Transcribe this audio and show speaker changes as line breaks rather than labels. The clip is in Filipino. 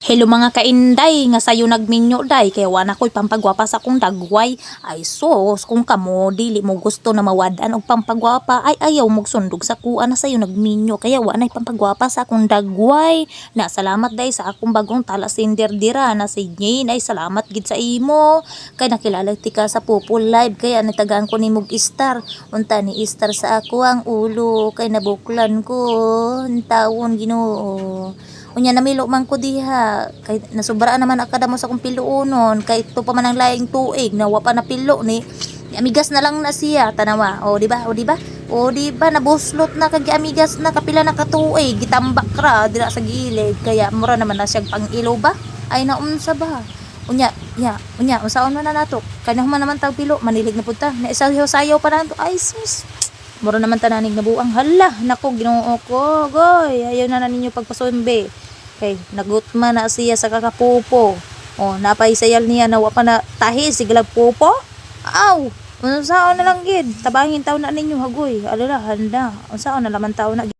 Hello mga kainday, nga sayo nagminyo day, kaya wala ko'y pampagwapa sa akong dagway. Ay sos, kung kamo, dili mo gusto na mawadan og pampagwapa, ay ayaw mong sundog sa kuan na sayo nagminyo, kaya wala na'y pampagwapa sa akong dagway. Na salamat day sa akong bagong talasinder dira na si Jane, ay salamat gid sa imo. Kay nakilala ti ka sa Pupul Live, kaya natagaan ko ni mog star. Unta ni star sa ako ang ulo, kay nabuklan ko, tawon Ginoo. Unya namilo man ko diha kay nasubraan naman akada mo sa kong piluonon kay ito pa man ang laing tuig na wa pa na pilo ni amigas na lang na siya tanawa o di ba nabuslot na kag amigas na kapila na katuig gitambak ra dira sa gilid kaya mura naman na siya pang ilo ba ay naunsa ba unya unsaon man na nato kanang man naman tag pilo manilig na punta na isayaw pa nato ay sus mura naman tananig na buang hala nako Ginoo ko goy ayaw na ninyo pagpasumbe kay nagutma na siya sa kakapupo napay sayal niya na wa pa na tahi siglag pupo aw unsaon na lang gid tabangin taw na ninyo hagoy alala handa unsaon na laman taw na